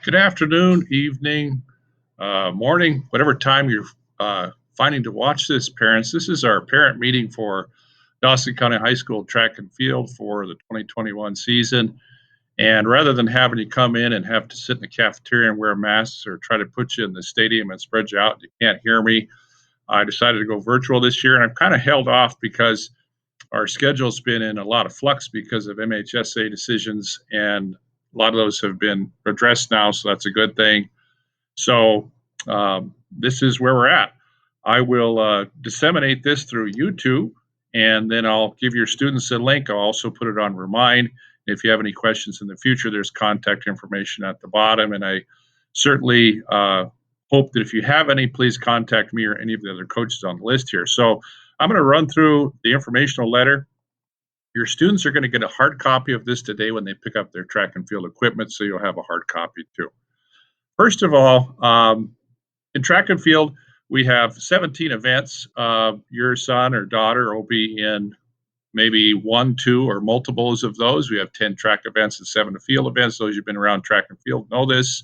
Good afternoon, evening, morning, whatever time you're finding to watch this, parents. This is our parent meeting for Dawson County High School track and field for the 2021 season. And rather than having you come in and have to sit in the cafeteria and wear masks or try to put you in the stadium and spread you out, and you can't hear me, I decided to go virtual this year. And I've kind of held off because our schedule's been in a lot of flux because of MHSA decisions, and a lot of those have been addressed now, so that's a good thing. So this is where we're at. I will disseminate this through YouTube, and then I'll give your students a link. I'll also put it on Remind. If you have any questions in the future, there's contact information at the bottom, and I certainly hope that if you have any, please contact me or any of the other coaches on the list here. So I'm going to run through the informational letter. Your students are going to get a hard copy of this today when they pick up their track and field equipment, so you'll have a hard copy too. First of all, in track and field, we have 17 events. Your son or daughter will be in maybe one, two, or multiples of those. We have 10 track events and 7 field events. Those who've been around track and field know this.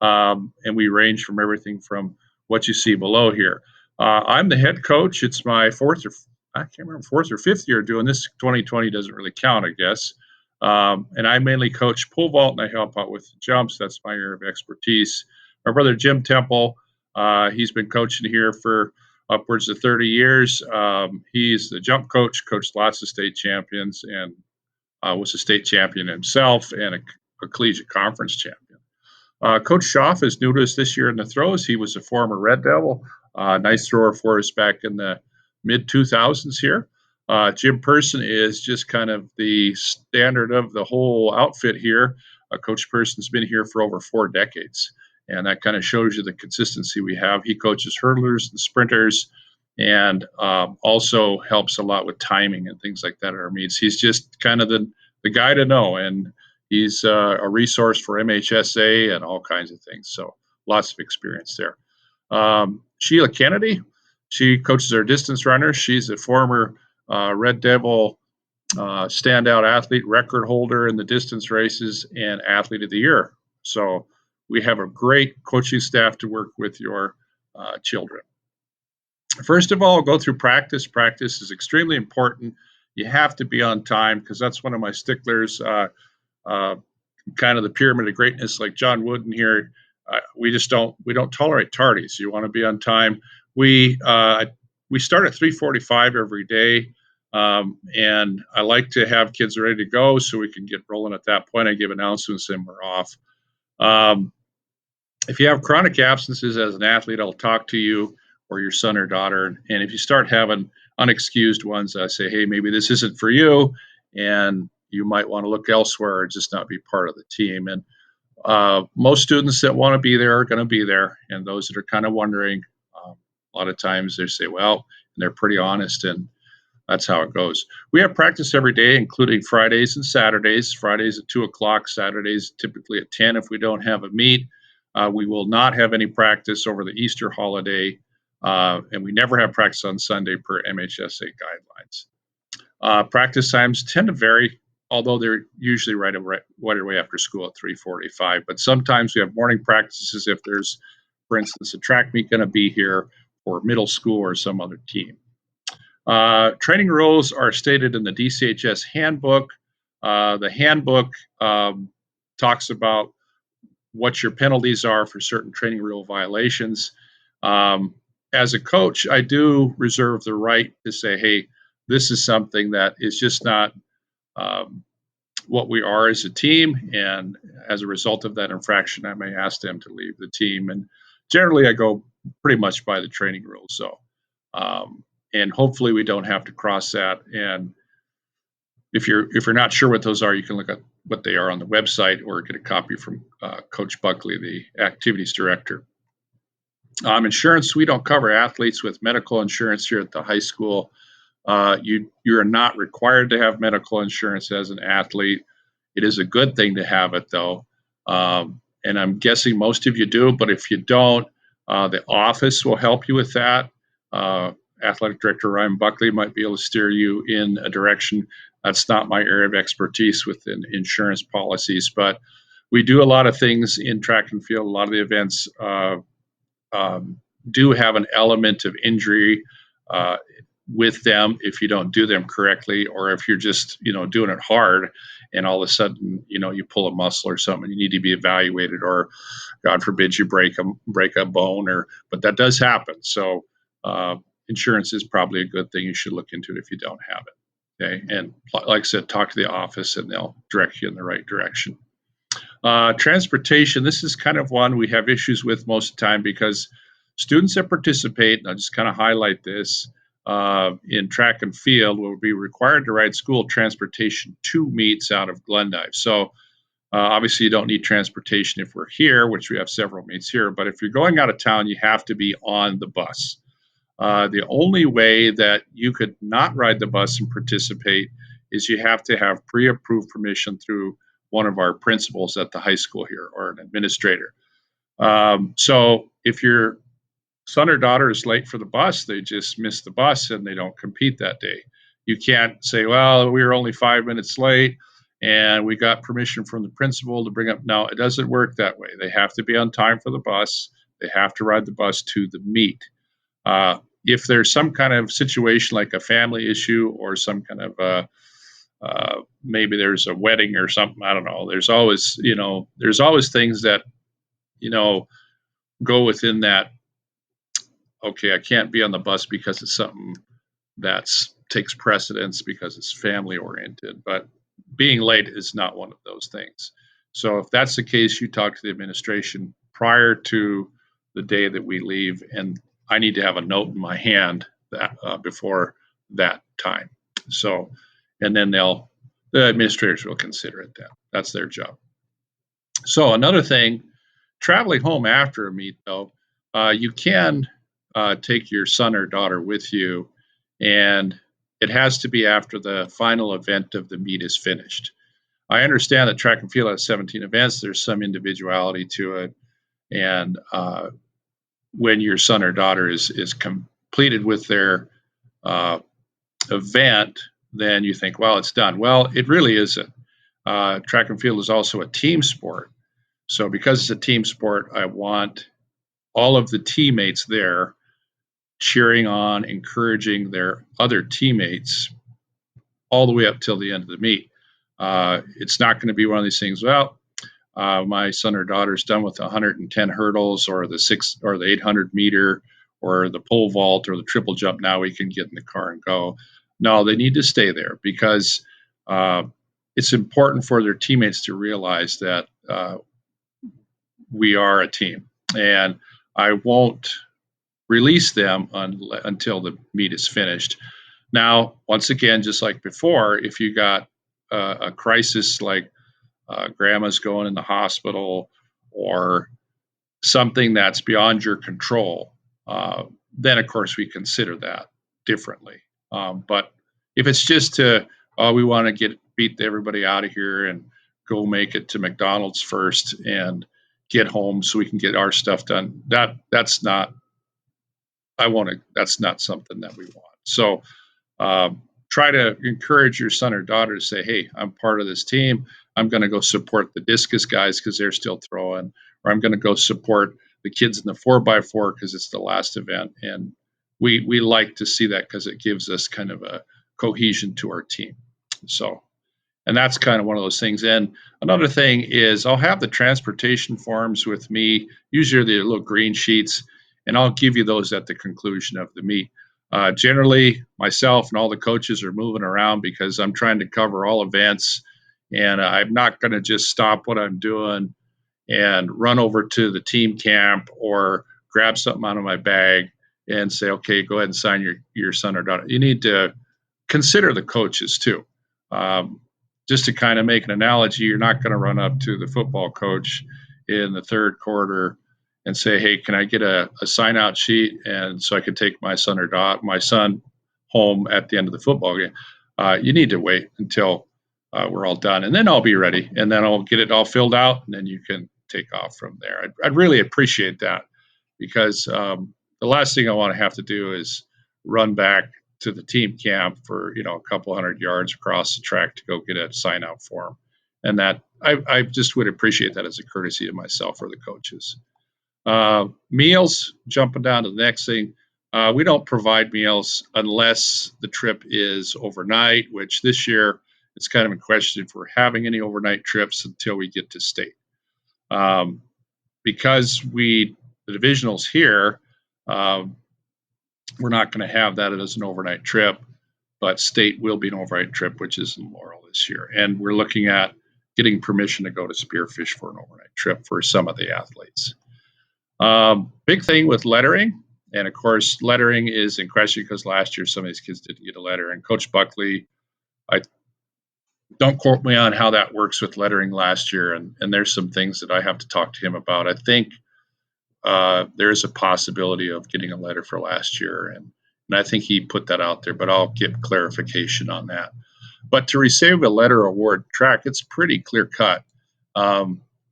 And we range from everything from what you see below here. I'm the head coach. It's my fourth or fifth year doing this. 2020 doesn't really count, I guess. And I mainly coach pole vault, and I help out with jumps. That's my area of expertise. My brother Jim Temple, he's been coaching here for upwards of 30 years. He's the jump coach, coached lots of state champions, and was a state champion himself and a collegiate conference champion. Coach Schaaf is new to us this year in the throws. He was a former Red Devil, nice thrower for us back in the mid 2000s here. Jim Person is just kind of the standard of the whole outfit here. Coach Person's been here for over 4 decades, and that kind of shows you the consistency we have. He coaches hurdlers and sprinters, and also helps a lot with timing and things like that at our meets. He's just kind of the guy to know, and he's a resource for MHSA and all kinds of things. So lots of experience there. Sheila Kennedy, she coaches our distance runners. She's a former Red Devil standout athlete, record holder in the distance races, and athlete of the year. So we have a great coaching staff to work with your children. First of all, go through practice. Practice is extremely important. You have to be on time because that's one of my sticklers. Kind of the pyramid of greatness, like John Wooden here. We don't tolerate tardies. You want to be on time. We start at 3:45 every day, and I like to have kids ready to go so we can get rolling at that point. I give announcements and we're off. If you have chronic absences as an athlete, I'll talk to you or your son or daughter. And if you start having unexcused ones, I say, hey, maybe this isn't for you, and you might want to look elsewhere or just not be part of the team. And most students that want to be there are going to be there. And those that are kind of wondering, a lot of times they say, well, and they're pretty honest, and that's how it goes. We have practice every day, including Fridays and Saturdays. Fridays at 2 o'clock, Saturdays typically at 10 if we don't have a meet. We will not have any practice over the Easter holiday, and we never have practice on Sunday per MHSA guidelines. Practice times tend to vary, although they're usually right away after school at 3:45. But sometimes we have morning practices if there's, for instance, a track meet going to be here for middle school or some other team. Training rules are stated in the DCHS handbook. The handbook talks about what your penalties are for certain training rule violations. As a coach, I do reserve the right to say, hey, this is something that is just not what we are as a team, and as a result of that infraction, I may ask them to leave the team. And generally, I go pretty much by the training rules. So, and hopefully, we don't have to cross that. And if you're not sure what those are, you can look at what they are on the website or get a copy from Coach Buckley, the activities director. Insurance, we don't cover athletes with medical insurance here at the high school. You are not required to have medical insurance as an athlete. It is a good thing to have it, though. And I'm guessing most of you do, but if you don't, the office will help you with that. Athletic Director Ryan Buckley might be able to steer you in a direction. That's not my area of expertise within insurance policies, but we do a lot of things in track and field. A lot of the events um, do have an element of injury uh, with them if you don't do them correctly, or if you're just doing it hard, and all of a sudden you pull a muscle or something, you need to be evaluated, or God forbid you break a bone, or but that does happen. So uh, insurance is probably a good thing. You should look into it if you don't have it. Okay, and like I said, talk to the office and they'll direct you in the right direction. Transportation, this is kind of one we have issues with most of the time because students that participate, and I'll just kind of highlight this, in track and field will be required to ride school transportation to meets out of Glendive. So obviously, you don't need transportation if we're here, which we have several meets here, but if you're going out of town, you have to be on the bus. The only way that you could not ride the bus and participate is you have to have pre-approved permission through one of our principals at the high school here, or an administrator. So if your son or daughter is late for the bus, they just miss the bus and they don't compete that day. You can't say, well, we were only 5 minutes late and we got permission from the principal to bring up. No, it doesn't work that way. They have to be on time for the bus. They have to ride the bus to the meet. If there's some kind of situation like a family issue or some kind of maybe there's a wedding or something, I don't know. There's always things that you know go within that. Okay, I can't be on the bus because it's something that's takes precedence because it's family oriented, but being late is not one of those things. So if that's the case, you talk to the administration prior to the day that we leave, and I need to have a note in my hand that before that time. So, and then the administrators will consider it then. That's their job. So another thing, traveling home after a meet though, you can take your son or daughter with you, and it has to be after the final event of the meet is finished. I understand that track and field has 17 events. There's some individuality to it, and when your son or daughter is completed with their uh, event, then you think, well, it's done. Well, it really isn't. Track and field is also a team sport. So because it's a team sport, I want all of the teammates there cheering on, encouraging their other teammates all the way up till the end of the meet. It's not going to be one of these things. Well, my son or daughter's done with 110 hurdles, or the 800 meter, or the pole vault, or the triple jump. Now we can get in the car and go. No, they need to stay there because uh, it's important for their teammates to realize that we are a team, and I won't release them until the meet is finished. Now, once again, just like before, if you got a crisis like grandma's going in the hospital, or something that's beyond your control, then of course we consider that differently. But if it's just to, oh, we want to beat everybody out of here and go make it to McDonald's first and get home so we can get our stuff done, that's not, that's not something that we want. So try to encourage your son or daughter to say, hey, I'm part of this team. I'm going to go support the discus guys because they're still throwing, or I'm going to go support the kids in the 4x4 because it's the last event. And we like to see that because it gives us kind of a cohesion to our team. So, and that's kind of one of those things. And another thing is I'll have the transportation forms with me. Usually they're little green sheets, and I'll give you those at the conclusion of the meet. Generally, myself and all the coaches are moving around because I'm trying to cover all events, and I'm not going to just stop what I'm doing and run over to the team camp or grab something out of my bag and say, okay, go ahead and sign your son or daughter. You need to consider the coaches too. Um, just to kind of make an analogy, you're not going to run up to the football coach in the third quarter and say, "Hey, can I get a sign out sheet and so I can take my son or my son home at the end of the football game?" You need to wait until we're all done, and then I'll be ready, and then I'll get it all filled out, and then you can take off from there. I'd really appreciate that because the last thing I want to have to do is run back to the team camp for a couple hundred yards across the track to go get a sign out form, and I just would appreciate that as a courtesy to myself or the coaches. Meals, jumping down to the next thing. We don't provide meals unless the trip is overnight, which this year it's kind of in question if we're having any overnight trips until we get to state. Um, because the divisionals here, um, we're not going to have that as an overnight trip, but state will be an overnight trip, which is in Laurel this year. And we're looking at getting permission to go to Spearfish for an overnight trip for some of the athletes. Big thing with lettering, and of course, lettering is in question because last year some of these kids didn't get a letter. And Coach Buckley, I don't quote me on how that works with lettering last year, and there's some things that I have to talk to him about. I think there is a possibility of getting a letter for last year, and I think he put that out there, but I'll get clarification on that. But to receive a letter award track, it's pretty clear cut.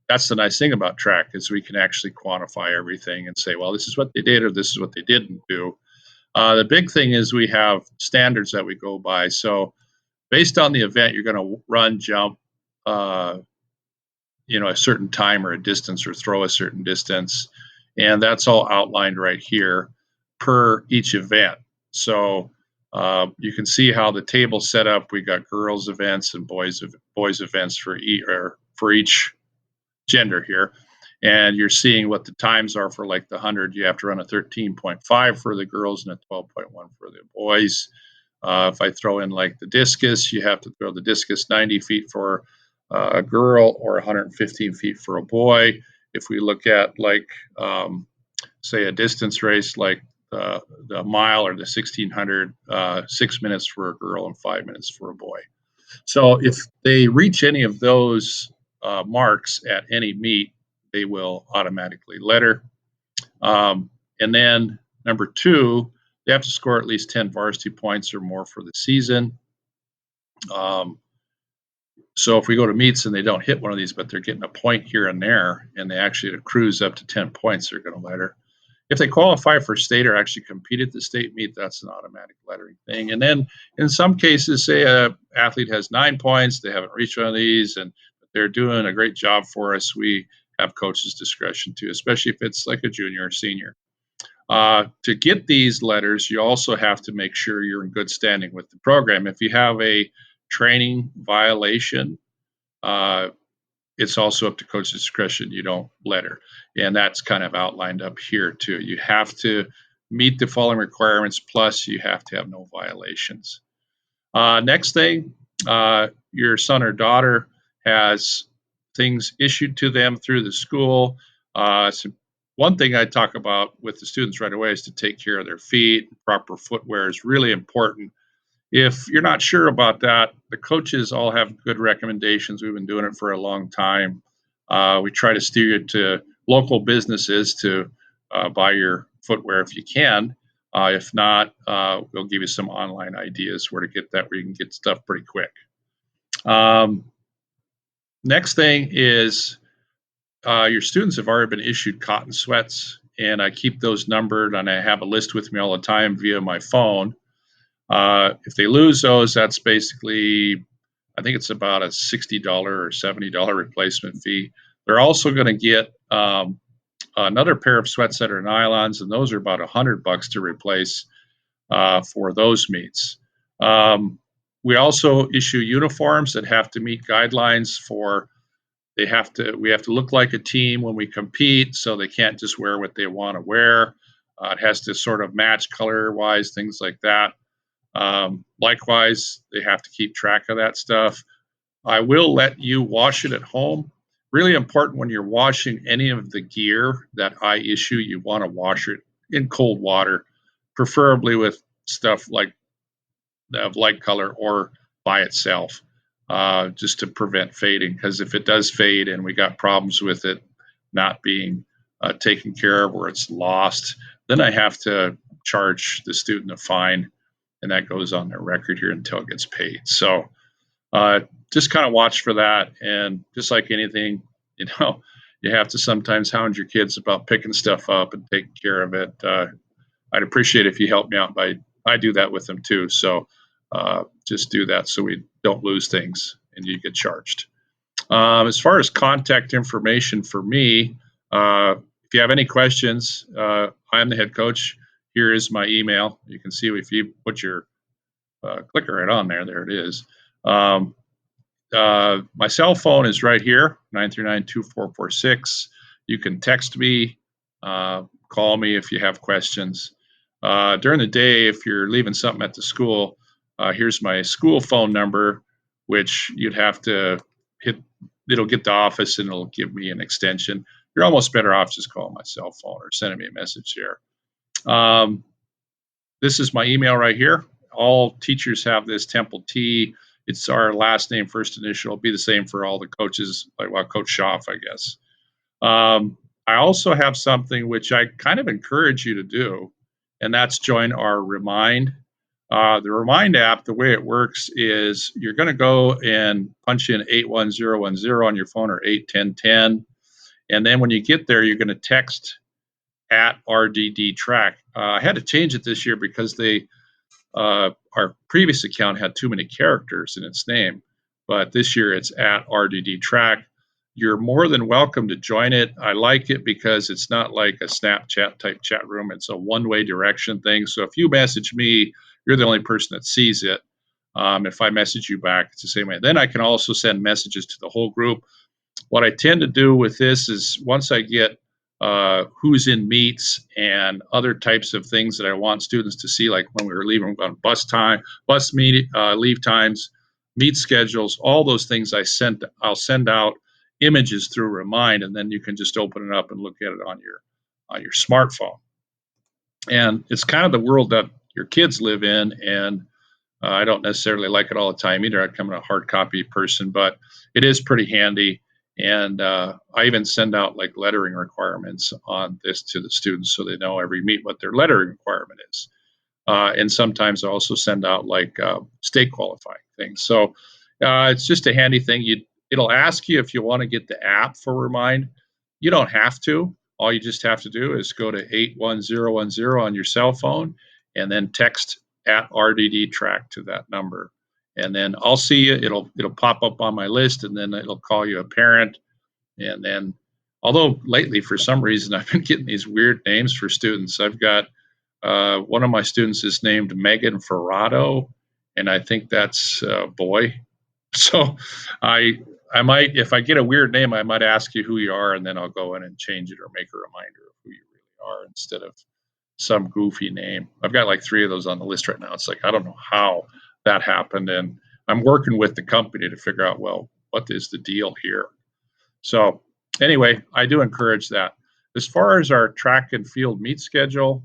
That's the nice thing about track is we can actually quantify everything and say, well, this is what they did or this is what they didn't do. The big thing is we have standards that we go by. So based on the event, you're going to run, jump, a certain time or a distance or throw a certain distance. And that's all outlined right here per each event. So you can see how the table's set up. We got girls events and boys events for each gender here. And you're seeing what the times are for like the 100. You have to run a 13.5 for the girls and a 12.1 for the boys. If I throw in like the discus, you have to throw the discus 90 feet for a girl or 115 feet for a boy. If we look at like, say, a distance race like the mile or the 1600, 6 minutes for a girl and 5 minutes for a boy. So if they reach any of those marks at any meet, they will automatically letter. And then number 2, they have to score at least 10 varsity points or more for the season. So if we go to meets and they don't hit one of these, but they're getting a point here and there, and they actually cruise up to 10 points, they're going to letter. If they qualify for state or actually compete at the state meet, that's an automatic lettering thing. And then in some cases, say a athlete has 9 points, they haven't reached one of these, and they're doing a great job for us. We have coaches' discretion too, especially if it's like a junior or senior. To get these letters, you also have to make sure you're in good standing with the program. If you have a training violation, it's also up to coach's discretion. You don't letter. And that's kind of outlined up here too. You have to meet the following requirements, plus you have to have no violations. Next thing, your son or daughter has things issued to them through the school. So one thing I talk about with the students right away is to take care of their feet. Proper footwear is really important. If you're not sure about that, the coaches all have good recommendations. We've been doing it for a long time. We try to steer you to local businesses to buy your footwear if you can. If not, we'll give you some online ideas where to get that, where you can get stuff pretty quick. Next thing is your students have already been issued cotton sweats, and I keep those numbered, and I have a list with me all the time via my phone. If they lose those, that's basically, I think it's about a $60 or $70 replacement fee. They're also going to get another pair of sweats that are nylons, and those are about $100 to replace for those meets. We also issue uniforms that have to meet guidelines for. We have to look like a team when we compete, so they can't just wear what they want to wear. It has to sort of match color-wise, things like that. Likewise, they have to keep track of that stuff. I will let you wash it at home. Really important when you're washing any of the gear that I issue, you want to wash it in cold water, preferably with stuff like of light color or by itself, just to prevent fading. Because if it does fade and we got problems with it not being taken care of or it's lost, then I have to charge the student a fine, and that goes on their record here until it gets paid. So just kind of watch for that. And just like anything, you have to sometimes hound your kids about picking stuff up and taking care of it. I'd appreciate if you help me out I do that with them too. So just do that so we don't lose things and you get charged. As far as contact information for me, if you have any questions, I'm the head coach. Here is my email. You can see if you put your clicker right on there. There it is. Um, my cell phone is right here, 939-2446. You can text me, call me if you have questions. During the day, if you're leaving something at the school, here's my school phone number, which you'd have to hit. It'll get the office and it'll give me an extension. You're almost better off just calling my cell phone or sending me a message here. Um, this is my email right here. All teachers have this Temple T. It's our last name, first initial. It'll be the same for all the coaches, like well, Coach Schaaf, I guess. I also have something which I kind of encourage you to do, and that's join our Remind. The Remind app, the way it works is you're going to go and punch in 81010 on your phone or 81010. And then when you get there, you're going to text at RDD track. I had to change it this year because our previous account had too many characters in its name, but this year it's at RDD Track. You're more than welcome to join it. I like it because it's not like a Snapchat type chat room. It's a one-way direction thing. So if you message me, you're the only person that sees it. If I message you back, it's the same way. Then I can also send messages to the whole group. What I tend to do with this is once I get who's in meets and other types of things that I want students to see, like when we were leaving on bus meet, leave times, meet schedules, all those things I'll send out images through Remind, and then you can just open it up and look at it on your smartphone. And it's kind of the world that your kids live in, and I don't necessarily like it all the time either. I'm a hard copy person, but it is pretty handy. And I even send out like lettering requirements on this to the students so they know every meet what their lettering requirement is. And sometimes I also send out like state qualifying things. So it's just a handy thing. It'll ask you if you want to get the app for Remind. You don't have to. All you just have to do is go to 81010 on your cell phone and then text at RDD track to that number. And then I'll see you. It'll pop up on my list, and then it'll call you a parent. And then, although lately for some reason I've been getting these weird names for students. I've got one of my students is named Megan Ferrado, and I think that's a boy. So I I might, if I get a weird name, I might ask you who you are, and then I'll go in and change it or make a reminder of who you really are instead of some goofy name. I've got like three of those on the list right now. It's like I don't know how that happened, and I'm working with the company to figure out, well, what is the deal here? So anyway, I do encourage that. As far as our track and field meet schedule,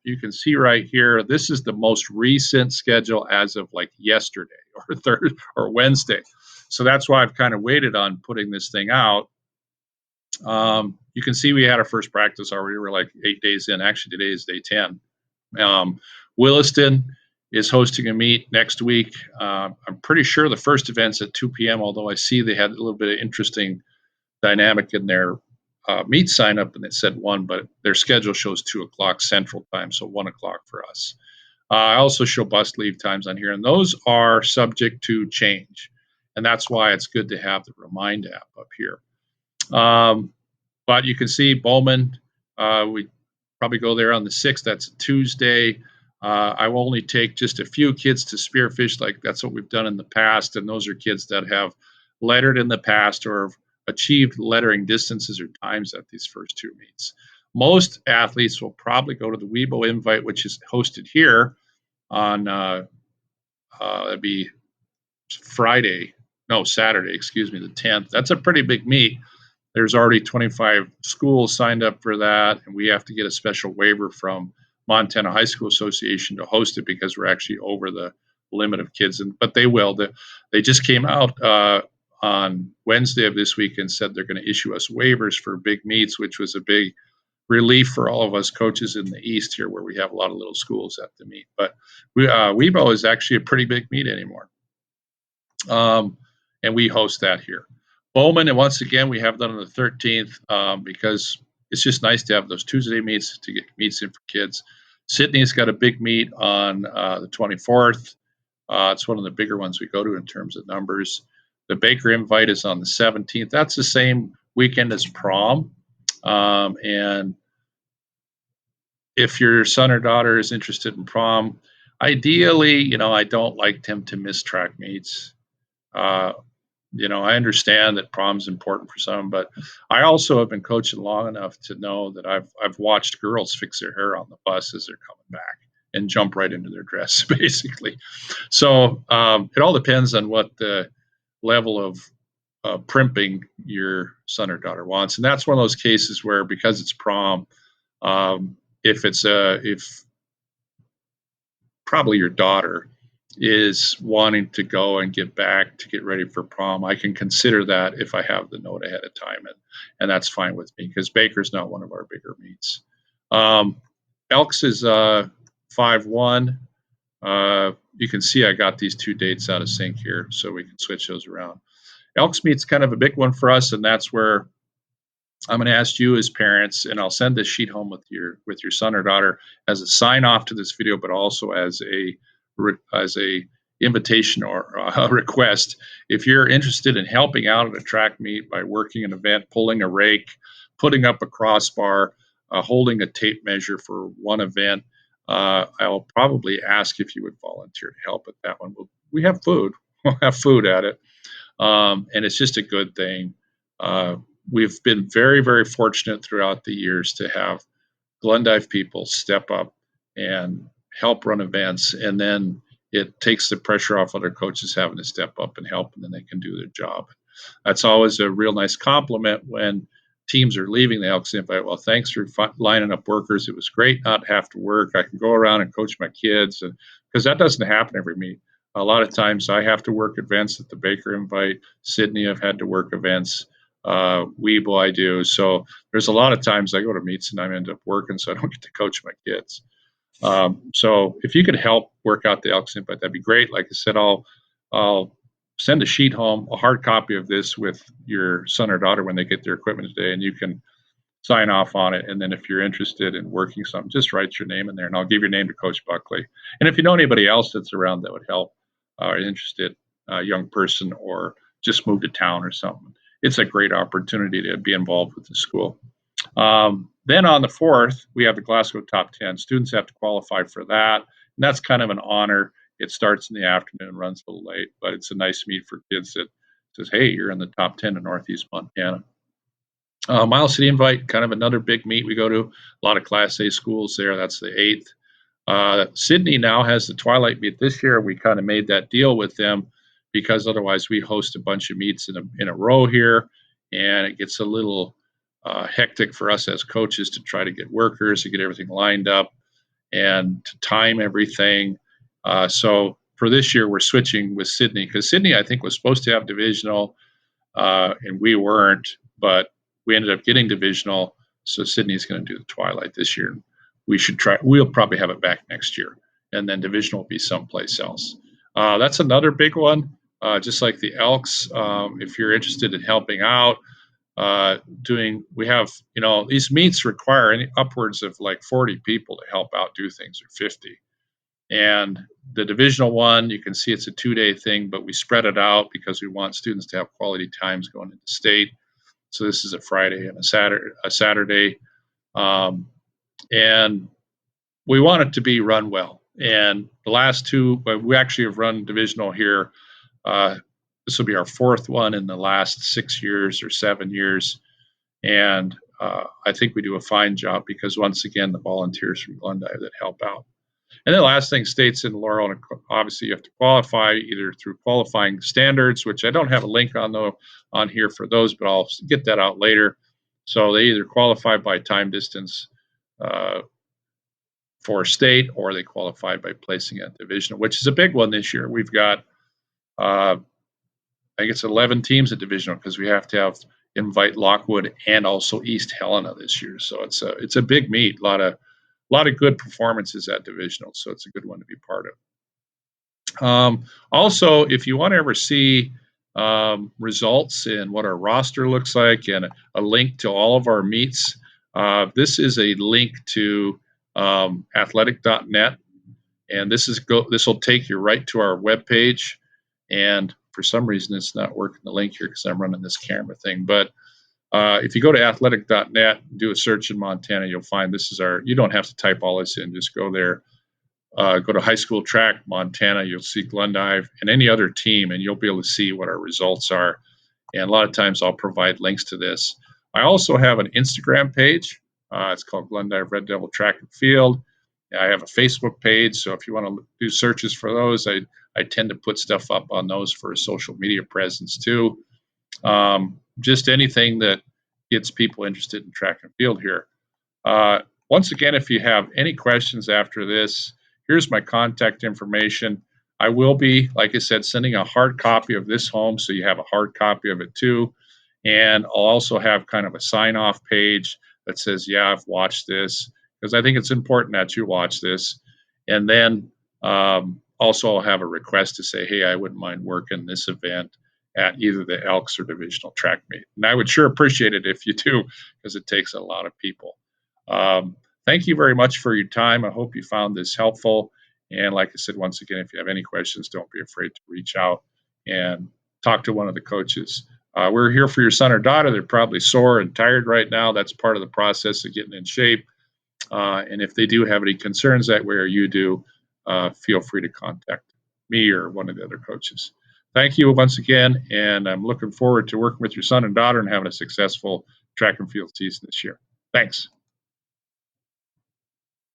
you can see right here, this is the most recent schedule as of like yesterday or Thursday or Wednesday. So that's why I've kind of waited on putting this thing out. You can see we had our first practice already. We're like 8 days in. Actually, today is day 10. Um, Williston is hosting a meet next week. I'm pretty sure the first event's at 2 p.m., although I see they had a little bit of interesting dynamic in their meet sign up, and it said 1, but their schedule shows 2 o'clock Central Time, so 1 o'clock for us. I also show bus leave times on here, and those are subject to change. And that's why it's good to have the Remind app up here. But you can see Bowman, we probably go there on the 6th. That's a Tuesday. I will only take just a few kids to spearfish, like that's what we've done in the past. And those are kids that have lettered in the past or have achieved lettering distances or times at these first 2 meets. Most athletes will probably go to the Weibo Invite, which is hosted here on it'd be Saturday, excuse me, the 10th. That's a pretty big meet. There's already 25 schools signed up for that, and we have to get a special waiver from Montana High School Association to host it because we're actually over the limit of kids. But they will. They just came out on Wednesday of this week and said they're going to issue us waivers for big meets, which was a big relief for all of us coaches in the East here, where we have a lot of little schools at the meet. But Weibo is actually a pretty big meet anymore, and we host that here. Bowman, and once again, we have that on the 13th because it's just nice to have those Tuesday meets to get meets in for kids. Sydney's got a big meet on the 24th. It's one of the bigger ones we go to in terms of numbers. The Baker invite is on the 17th. That's the same weekend as prom. And if your son or daughter is interested in prom, ideally, I don't like them to miss track meets. Uh, I understand that prom's important for some, but I also have been coaching long enough to know that I've watched girls fix their hair on the bus as they're coming back and jump right into their dress, basically. So it all depends on what the level of primping your son or daughter wants, and that's one of those cases where, because it's prom, if probably your daughter is wanting to go and get back to get ready for prom, I can consider that if I have the note ahead of time, and that's fine with me because Baker's not one of our bigger meets. Elks is 5/1. You can see I got these two dates out of sync here, so we can switch those around. Elks Meet's kind of a big one for us, and that's where I'm going to ask you as parents, and I'll send this sheet home with your son or daughter as a sign off to this video, but also as a invitation or a request. If you're interested in helping out at a track meet by working an event, pulling a rake, putting up a crossbar, holding a tape measure for one event, I'll probably ask if you would volunteer to help at that one. We have food. We'll have food at it, and it's just a good thing. We've been very, very fortunate throughout the years to have Glendive people step up and help run events, and then it takes the pressure off other coaches having to step up and help, and then they can do their job. That's always a real nice compliment when teams are leaving the Elks Invite. Well, thanks for lining up workers. It was great not to have to work. I can go around and coach my kids, because that doesn't happen every meet. A lot of times I have to work events at the Baker Invite. Sydney, I've had to work events. Weeble, I do. So there's a lot of times I go to meets and I end up working, so I don't get to coach my kids. So if you could help work out the Elks Invite, that'd be great. Like I said, I'll send a sheet home, a hard copy of this with your son or daughter when they get their equipment today, and you can sign off on it. And then if you're interested in working something, just write your name in there, and I'll give your name to Coach Buckley. And if you know anybody else that's around that would help, or interested, a young person, or just moved to town or something, it's a great opportunity to be involved with the school. Then on the 4th, we have the Glasgow Top 10. Students have to qualify for that, and that's kind of an honor. It starts in the afternoon, runs a little late, but it's a nice meet for kids that says, hey, you're in the top 10 in Northeast Montana. Miles City Invite, kind of another big meet we go to. A lot of Class A schools there. That's the 8th. Sydney now has the Twilight Meet. This year, we kind of made that deal with them because otherwise we host a bunch of meets in a row here, and it gets a little hectic for us as coaches to try to get workers, to get everything lined up, and to time everything. So for this year, we're switching with Sydney, because Sydney, I think, was supposed to have divisional, and we weren't, but we ended up getting divisional. So Sydney's going to do the Twilight this year. We'll probably have it back next year, and then divisional will be someplace else. That's another big one. Just like the Elks, if you're interested in helping out, we have, these meets require upwards of like 40 people to help out do things, or 50. And the divisional one, you can see it's a 2-day thing, but we spread it out because we want students to have quality times going into state. So this is a Friday and a Saturday. And we want it to be run well. And the last two, we actually have run divisional here. This will be our 4th one in the last 6 years or 7 years. And I think we do a fine job because, once again, the volunteers from Glendive that help out. And then the last thing, states in Laurel, and obviously you have to qualify either through qualifying standards, which I don't have a link on here for those, but I'll get that out later. So they either qualify by time distance for state, or they qualify by placing at divisional, which is a big one this year. We've got, I think it's 11 teams at divisional, because we have to invite Lockwood and also East Helena this year. So it's a big meet, a lot of good performances at divisional, so it's a good one to be part of. Also, if you want to ever see results and what our roster looks like, and a link to all of our meets, this is a link to athletic.net, and this will take you right to our webpage. And for some reason it's not working the link here because I'm running this camera thing. But if you go to athletic.net and do a search in Montana, you'll find this is our, you don't have to type all this in, just go there. Go to high school track Montana, you'll see Glendive and any other team, and you'll be able to see what our results are. And a lot of times I'll provide links to this. I also have an Instagram page. It's called Glendive Red Devil Track and Field. I have a Facebook page, so if you want to do searches for those, I tend to put stuff up on those for a social media presence too. Just anything that gets people interested in track and field here. Once again, if you have any questions after this, here's my contact information. I will be, like I said, sending a hard copy of this home, so you have a hard copy of it too. And I'll also have kind of a sign-off page that says, yeah, I've watched this, because I think it's important that you watch this. And then also I'll have a request to say, hey, I wouldn't mind working this event at either the Elks or Divisional Track Meet. And I would sure appreciate it if you do, because it takes a lot of people. Thank you very much for your time. I hope you found this helpful. And like I said, once again, if you have any questions, don't be afraid to reach out and talk to one of the coaches. We're here for your son or daughter. They're probably sore and tired right now. That's part of the process of getting in shape. And if they do have any concerns that way or you do, feel free to contact me or one of the other coaches. Thank you once again, and I'm looking forward to working with your son and daughter and having a successful track and field season this year. Thanks.